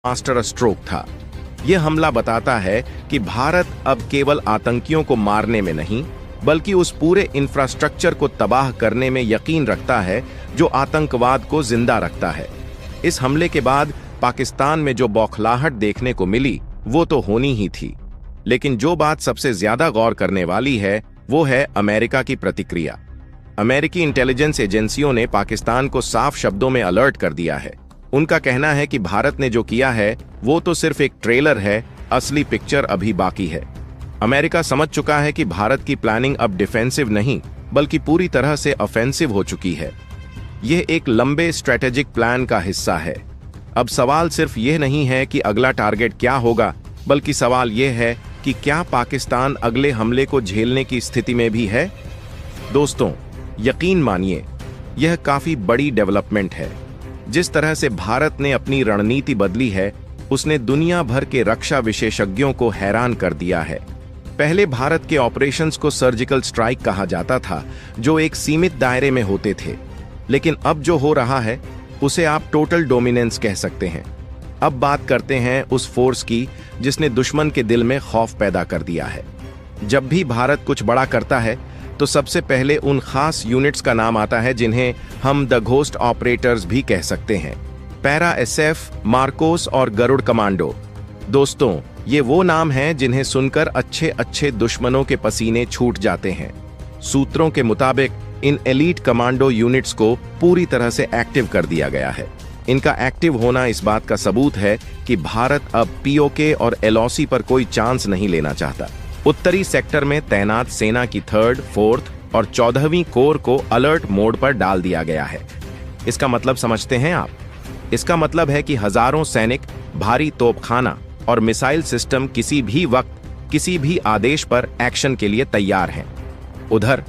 Master stroke था। यह हमला बताता है कि भारत अब केवल आतंकियों को मारने में नहीं, बल्कि उस पूरे इंफ्रास्ट्रक्चर को तबाह करने में यकीन रखता है जो आतंकवाद को जिंदा रखता है। इस हमले के बाद पाकिस्तान में जो बौखलाहट देखने को मिली वो तो होनी ही थी, लेकिन जो बात सबसे ज्यादा गौर करने वाली है वो है अमेरिका की प्रतिक्रिया। अमेरिकी इंटेलिजेंस एजेंसियों ने पाकिस्तान को साफ शब्दों में अलर्ट कर दिया है। उनका कहना है कि भारत ने जो किया है वो तो सिर्फ एक ट्रेलर है, असली पिक्चर अभी बाकी है। अमेरिका समझ चुका है कि भारत की प्लानिंग अब डिफेंसिव नहीं बल्कि पूरी तरह से ऑफेंसिव हो चुकी है। यह एक लंबे स्ट्रेटेजिक प्लान का हिस्सा है। अब सवाल सिर्फ यह नहीं है कि अगला टारगेट क्या होगा, बल्कि सवाल यह है कि क्या पाकिस्तान अगले हमले को झेलने की स्थिति में भी है। दोस्तों, यकीन मानिए, यह काफी बड़ी डेवलपमेंट है। जिस तरह से भारत ने अपनी रणनीति बदली है, उसने दुनिया भर के रक्षा विशेषज्ञों को हैरान कर दिया है। पहले भारत के ऑपरेशंस को सर्जिकल स्ट्राइक कहा जाता था, जो एक सीमित दायरे में होते थे, लेकिन अब जो हो रहा है उसे आप टोटल डोमिनेंस कह सकते हैं। अब बात करते हैं उस फोर्स की जिसने दुश्मन के दिल में खौफ पैदा कर दिया है। जब भी भारत कुछ बड़ा करता है तो सबसे पहले उन खास यूनिट्स का नाम आता है जिन्हें हम द घोस्ट ऑपरेटर्स भी कह सकते हैं। पैरा एसएफ, मार्कोस और गरुड़ कमांडो। दोस्तों, ये वो नाम हैं जिन्हें सुनकर अच्छे अच्छे दुश्मनों के पसीने छूट जाते हैं। सूत्रों के मुताबिक इन एलीट कमांडो यूनिट्स को पूरी तरह से एक्टिव कर दिया गया है। इनका एक्टिव होना इस बात का सबूत है कि भारत अब पीओके और एलओसी पर कोई चांस नहीं लेना चाहता। उत्तरी सेक्टर में तैनात सेना की 3rd, 4th और 14वीं कोर को अलर्ट मोड पर डाल दिया गया है। इसका मतलब समझते हैं आप? इसका मतलब है कि हजारों सैनिक, भारी तोपखाना और मिसाइल सिस्टम किसी भी वक्त, किसी भी आदेश पर एक्शन के लिए तैयार हैं। उधर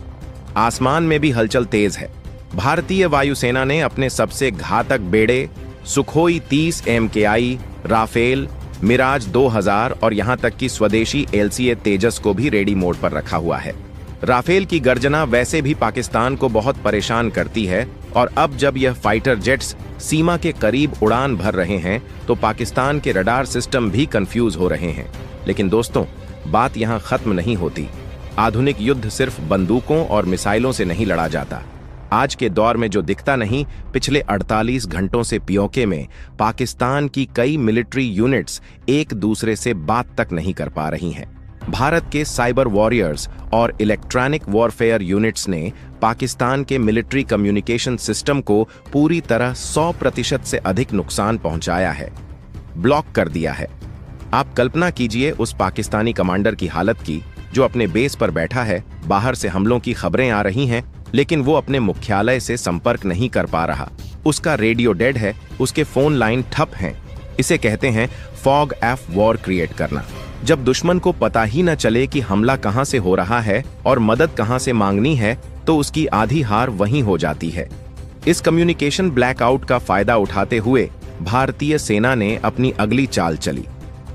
आसमान में भी हलचल तेज है। भारतीय वायुसेना ने अपने सबसे घातक बेड़े सुखोई 30 MKI, राफेल, मिराज 2000 और यहां तक कि स्वदेशी LCA तेजस को भी रेडी मोड पर रखा हुआ है। राफेल की गर्जना वैसे भी पाकिस्तान को बहुत परेशान करती है, और अब जब यह फाइटर जेट्स सीमा के करीब उड़ान भर रहे हैं तो पाकिस्तान के रडार सिस्टम भी कंफ्यूज हो रहे हैं। लेकिन दोस्तों, बात यहां खत्म नहीं होती। आधुनिक युद्ध सिर्फ बंदूकों और मिसाइलों से नहीं लड़ा जाता। आज के दौर में जो दिखता नहीं, पिछले 48 घंटों से पीओके में पाकिस्तान की कई मिलिट्री यूनिट्स एक दूसरे से बात तक नहीं कर पा रही हैं। भारत के साइबर वॉरियर्स और इलेक्ट्रॉनिक वॉरफेयर यूनिट्स ने पाकिस्तान के मिलिट्री कम्युनिकेशन सिस्टम को पूरी तरह 100% से अधिक नुकसान पहुंचाया है, ब्लॉक कर दिया है। आप कल्पना कीजिए उस पाकिस्तानी कमांडर की हालत की जो अपने बेस पर बैठा है। बाहर से हमलों की खबरें आ रही हैं, लेकिन वो अपने मुख्यालय से संपर्क नहीं कर पा रहा। उसका रेडियो डेड है, उसके फोन लाइन ठप हैं। इसे कहते हैं फॉग ऑफ वॉर क्रिएट करना। जब दुश्मन को पता ही न चले कि हमला कहां से हो रहा है और मदद कहां से मांगनी है, तो उसकी आधी हार वहीं हो जाती है। इस कम्युनिकेशन ब्लैकआउट का फायदा उठाते हुए भारतीय सेना ने अपनी अगली चाल चली।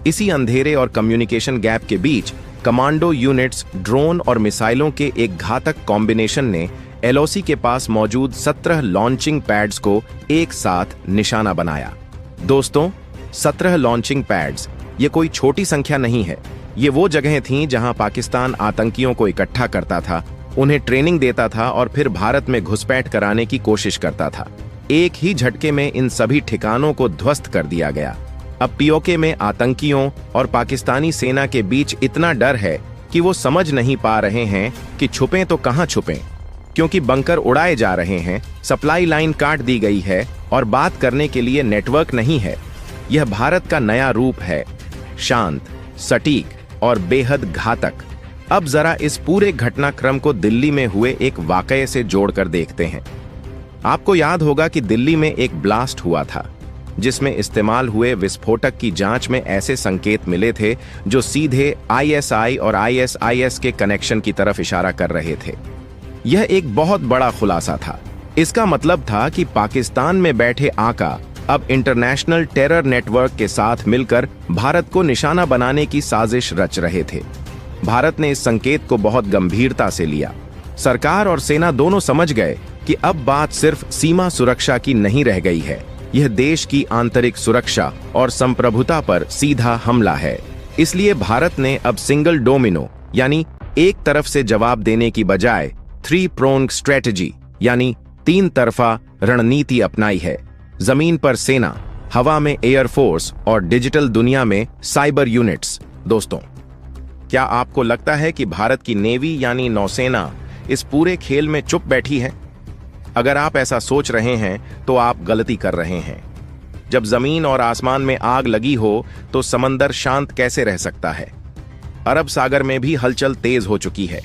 इसी अंधेरे और कम्युनिकेशन गैप के बीच कमांडो यूनिट्स, ड्रोन और मिसाइलों के एक घातक कॉम्बिनेशन ने एलओसी के पास मौजूद 17 लॉन्चिंग पैड्स को एक साथ निशाना बनाया। दोस्तों, 17 लॉन्चिंग पैड्स ये कोई छोटी संख्या नहीं है। ये वो जगहें थीं जहां पाकिस्तान आतंकियों को इकट्ठा करता था, उन्हें ट्रेनिंग देता था और फिर भारत में घुसपैठ कराने की कोशिश करता था। एक ही झटके में इन सभी ठिकानों को ध्वस्त कर दिया गया। अब पीओके में आतंकियों और पाकिस्तानी सेना के बीच इतना डर है कि वो समझ नहीं पा रहे हैं कि छुपें तो कहां छुपें, क्योंकि बंकर उड़ाए जा रहे हैं, सप्लाई लाइन काट दी गई है और बात करने के लिए नेटवर्क नहीं है। यह भारत का नया रूप है, शांत, सटीक और बेहद घातक। अब जरा इस पूरे घटनाक्रम को दिल्ली में हुए एक वाकये से जोड़कर देखते हैं। आपको याद होगा कि दिल्ली में एक ब्लास्ट हुआ था जिसमें इस्तेमाल हुए विस्फोटक की जांच में ऐसे संकेत मिले थे जो सीधे आईएसआई और आईएसआईएस के कनेक्शन की तरफ इशारा कर रहे थे। यह एक बहुत बड़ा खुलासा था। इसका मतलब था कि पाकिस्तान में बैठे आका अब इंटरनेशनल टेरर नेटवर्क के साथ मिलकर भारत को निशाना बनाने की साजिश रच रहे थे। भारत ने इस संकेत को बहुत गंभीरता से लिया। सरकार और सेना दोनों समझ गए कि अब बात सिर्फ सीमा सुरक्षा की नहीं रह गई है, यह देश की आंतरिक सुरक्षा और संप्रभुता पर सीधा हमला है। इसलिए भारत ने अब सिंगल डोमिनो यानी एक तरफ से जवाब देने की बजाय 3-pronged स्ट्रेटजी यानी 3 तरफा रणनीति अपनाई है। जमीन पर सेना, हवा में एयरफोर्स और डिजिटल दुनिया में साइबर यूनिट्स। दोस्तों, क्या आपको लगता है कि भारत की नेवी यानी नौसेना इस पूरे खेल में चुप बैठी है? अगर आप ऐसा सोच रहे हैं तो आप गलती कर रहे हैं। जब जमीन और आसमान में आग लगी हो तो समंदर शांत कैसे रह सकता है? अरब सागर में भी हलचल तेज हो चुकी है।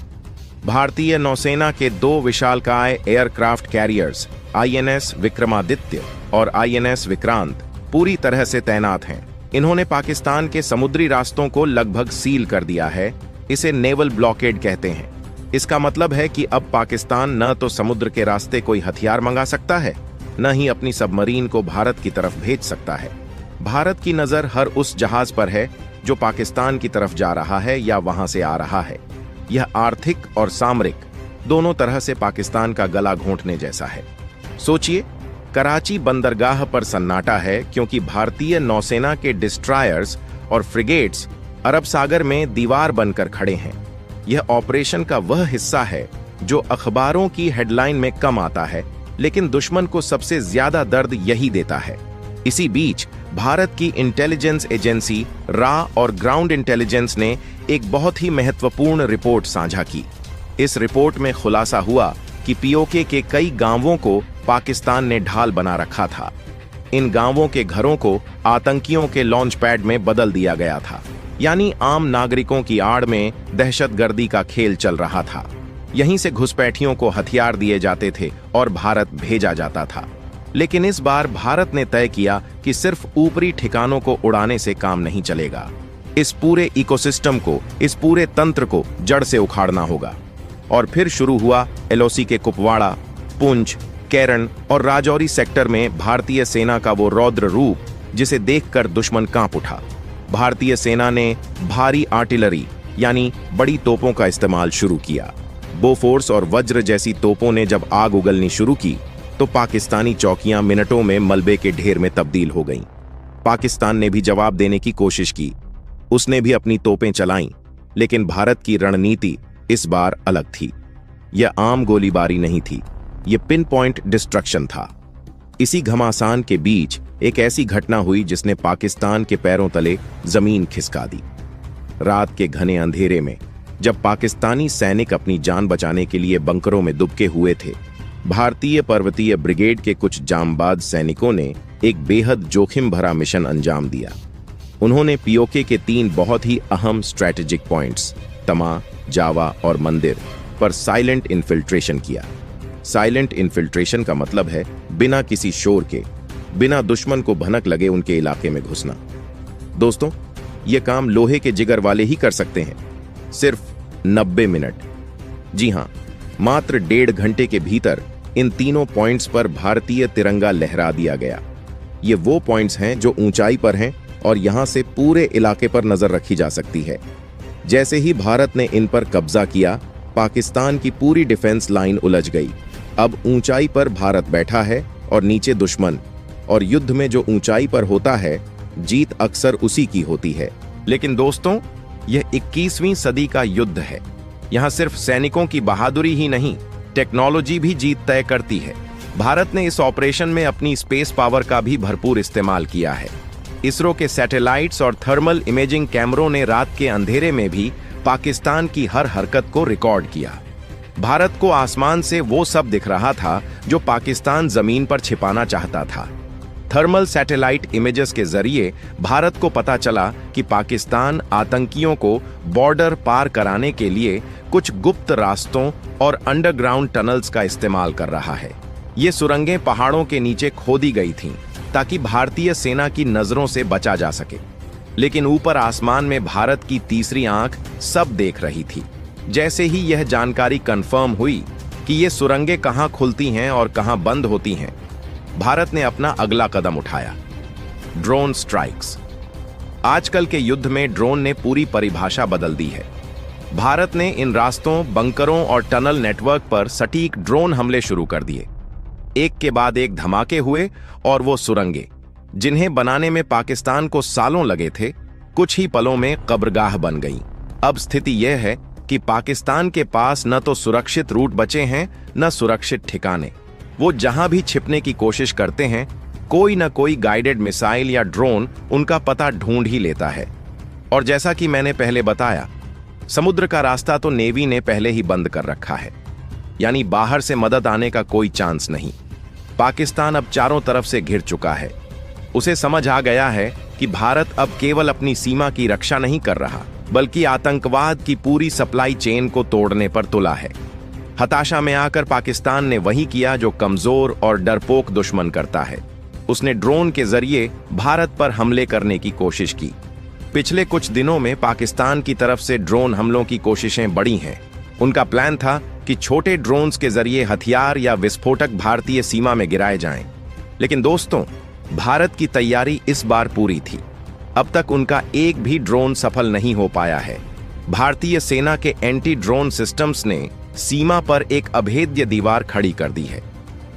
भारतीय नौसेना के 2 विशालकाय एयरक्राफ्ट कैरियर्स आईएनएस विक्रमादित्य और आईएनएस विक्रांत पूरी तरह से तैनात हैं। इन्होंने पाकिस्तान के समुद्री रास्तों को लगभग सील कर दिया है। इसे नेवल ब्लॉकेड कहते हैं। इसका मतलब है कि अब पाकिस्तान न तो समुद्र के रास्ते कोई हथियार मंगा सकता है, न ही अपनी सबमरीन को भारत की तरफ भेज सकता है। भारत की नजर हर उस जहाज पर है जो पाकिस्तान की तरफ जा रहा है या वहां से आ रहा है। यह आर्थिक और सामरिक दोनों तरह से पाकिस्तान का गला घोंटने जैसा है। सोचिए, कराची बंदरगाह पर सन्नाटा है क्योंकि भारतीय नौसेना के डिस्ट्रॉयर्स और फ्रिगेट्स अरब सागर में दीवार बनकर खड़े हैं। यह ऑपरेशन का वह हिस्सा है जो अखबारों की हेडलाइन में कम आता है, लेकिन दुश्मन को सबसे ज्यादा दर्द यही देता है। इसी बीच भारत की इंटेलिजेंस एजेंसी रा और ग्राउंड इंटेलिजेंस ने एक बहुत ही महत्वपूर्ण रिपोर्ट साझा की। इस रिपोर्ट में खुलासा हुआ कि पीओके के कई गांवों को पाकिस्तान ने ढाल बना रखा था। इन गांवों के घरों को आतंकियों के लॉन्च पैड में बदल दिया गया था, यानी आम नागरिकों की आड़ में दहशतगर्दी का खेल चल रहा था। यहीं से घुसपैठियों को हथियार दिए जाते थे और भारत भेजा जाता था। लेकिन इस बार भारत ने तय किया कि सिर्फ ऊपरी ठिकानों को उड़ाने से काम नहीं चलेगा। इस पूरे इकोसिस्टम को, इस पूरे तंत्र को जड़ से उखाड़ना होगा। और फिर शुरू हुआ एलओसी के कुपवाड़ा, पुंछ, केरन और राजौरी सेक्टर में भारतीय सेना का वो रौद्र रूप जिसे देखकर दुश्मन कांप उठा। भारतीय सेना ने भारी आर्टिलरी यानी बड़ी तोपों का इस्तेमाल शुरू किया। बोफोर्स और वज्र जैसी तोपों ने जब आग उगलनी शुरू की तो पाकिस्तानी चौकियां मिनटों में मलबे के ढेर में तब्दील हो गईं। पाकिस्तान ने भी जवाब देने की कोशिश की। उसने भी अपनी तोपें चलाईं, लेकिन भारत की रणनीति इस बार अलग थी। यह आम गोलीबारी नहीं थी, यह पिन पॉइंट डिस्ट्रक्शन था। इसी घमासान के बीच एक ऐसी घटना हुई जिसने पाकिस्तान के पैरों तले जमीन खिसका दी। रात के घने अंधेरे में जब पाकिस्तानी सैनिक अपनी जान बचाने के लिए बंकरों में दुबके हुए थे, भारतीय पर्वतीय ब्रिगेड के कुछ जांबाज सैनिकों ने एक बेहद जोखिम भरा मिशन अंजाम दिया। उन्होंने पीओके के 3 बहुत ही अहम स्ट्रैटेजिक पॉइंट्स तमा, जावा और मंदिर पर साइलेंट इन्फिल्ट्रेशन किया। साइलेंट इन्फिल्ट्रेशन का मतलब है बिना किसी शोर के, बिना दुश्मन को भनक लगे उनके इलाके में घुसना। दोस्तों, यह काम लोहे के जिगर वाले ही कर सकते हैं। सिर्फ 90 मिनट, जी हां, मात्र 1.5 घंटे के भीतर इन तीनों पॉइंट्स पर भारतीय तिरंगा लहरा दिया गया। ये वो पॉइंट्स हैं जो ऊंचाई पर हैं और यहां से पूरे इलाके पर नजर रखी जा सकती है। जैसे ही भारत ने इन पर कब्जा किया, पाकिस्तान की पूरी डिफेंस लाइन उलझ गई। अब ऊंचाई पर भारत बैठा है और नीचे दुश्मन, और युद्ध में जो ऊंचाई पर होता है, जीत अक्सर उसी की होती है। लेकिन दोस्तों, यह 21वीं सदी का युद्ध है। यहां सिर्फ सैनिकों की बहादुरी ही नहीं, टेक्नोलॉजी भी जीत तय करती है। भारत ने इस ऑपरेशन में अपनी स्पेस पावर का भी भरपूर इस्तेमाल किया है। इसरो के सैटेलाइट्स और थर्मल इमेजिंग कैमरों ने रात के अंधेरे में भी पाकिस्तान की हर हरकत को रिकॉर्ड किया। भारत को आसमान से वो सब दिख रहा था जो पाकिस्तान जमीन पर छिपाना चाहता था। थर्मल सैटेलाइट इमेजेस के जरिए भारत को पता चला कि पाकिस्तान आतंकियों को बॉर्डर पार कराने के लिए कुछ गुप्त रास्तों और अंडरग्राउंड टनल्स का इस्तेमाल कर रहा है। ये सुरंगें पहाड़ों के नीचे खोदी गई थीं ताकि भारतीय सेना की नजरों से बचा जा सके। लेकिन ऊपर आसमान में भारत की तीसरी आंख सब देख रही थी। जैसे ही यह जानकारी कंफर्म हुई कि ये सुरंगें कहां खुलती हैं और कहां बंद होती हैं, भारत ने अपना अगला कदम उठाया, ड्रोन स्ट्राइक्स। आजकल के युद्ध में ड्रोन ने पूरी परिभाषा बदल दी है। भारत ने इन रास्तों, बंकरों और टनल नेटवर्क पर सटीक ड्रोन हमले शुरू कर दिए। एक के बाद एक धमाके हुए और वो सुरंगें, जिन्हें बनाने में पाकिस्तान को सालों लगे थे, कुछ ही पलों में कब्रगाह बन गईं। अब स्थिति यह है कि पाकिस्तान के पास न तो सुरक्षित रूट बचे हैं न सुरक्षित ठिकाने। वो जहां भी छिपने की कोशिश करते हैं, कोई न कोई गाइडेड मिसाइल या ड्रोन उनका पता ढूंढ ही लेता है। और जैसा कि मैंने पहले बताया, समुद्र का रास्ता तो नेवी ने पहले ही बंद कर रखा है, यानी बाहर से मदद आने का कोई चांस नहीं। पाकिस्तान अब चारों तरफ से घिर चुका है। उसे समझ आ गया है कि भारत अब केवल अपनी सीमा की रक्षा नहीं कर रहा, बल्कि आतंकवाद की पूरी सप्लाई चेन को तोड़ने पर तुला है। हताशा में आकर पाकिस्तान ने वही किया जो कमजोर और डरपोक दुश्मन करता है। उसने ड्रोन के जरिए भारत पर हमले करने की कोशिश की। पिछले कुछ दिनों में पाकिस्तान की तरफ से ड्रोन हमलों की कोशिशें बढ़ी हैं। उनका प्लान था कि छोटे ड्रोन्स के जरिए हथियार या विस्फोटक भारतीय सीमा में गिराए जाएं। लेकिन दोस्तों, भारत की तैयारी इस बार पूरी थी। अब तक उनका एक भी ड्रोन सफल नहीं हो पाया है। भारतीय सेना के एंटी ड्रोन सिस्टम्स ने सीमा पर एक अभेद्य दीवार खड़ी कर दी है।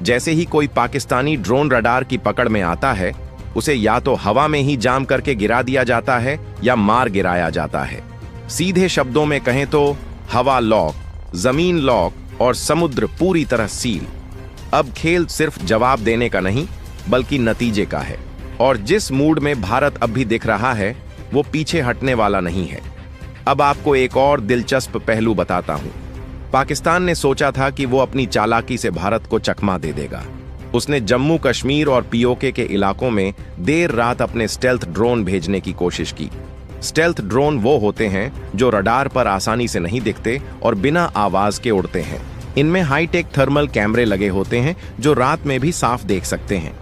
जैसे ही कोई पाकिस्तानी ड्रोन रडार की पकड़ में आता है, उसे या तो हवा में ही जाम करके गिरा दिया जाता है या मार गिराया जाता है। सीधे शब्दों में कहें तो हवा लॉक, जमीन लॉक और समुद्र पूरी तरह सील। अब खेल सिर्फ जवाब देने का नहीं, बल्कि नतीजे का है। और जिस मूड में भारत अब भी दिख रहा है, वो पीछे हटने वाला नहीं है। अब आपको एक और दिलचस्प पहलू बताता हूं। पाकिस्तान ने सोचा था कि वो अपनी चालाकी से भारत को चकमा दे देगा। उसने जम्मू कश्मीर और पीओके के इलाकों में देर रात अपने स्टेल्थ ड्रोन भेजने की कोशिश की। स्टेल्थ ड्रोन वो होते हैं जो रडार पर आसानी से नहीं दिखते और बिना आवाज के उड़ते हैं। इनमें हाईटेक थर्मल कैमरे लगे होते हैं जो रात में भी साफ देख सकते हैं।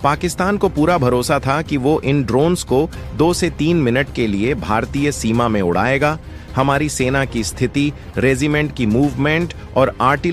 पाकिस्तान को पूरा भरोसा था कि वो इन ड्रोन्स को 2 से 3 मिनट के लिए भारतीय सीमा में उड़ाएगा। हमारी सेना की स्थिति, रेजिमेंट की मूवमेंट और आर्टिलरी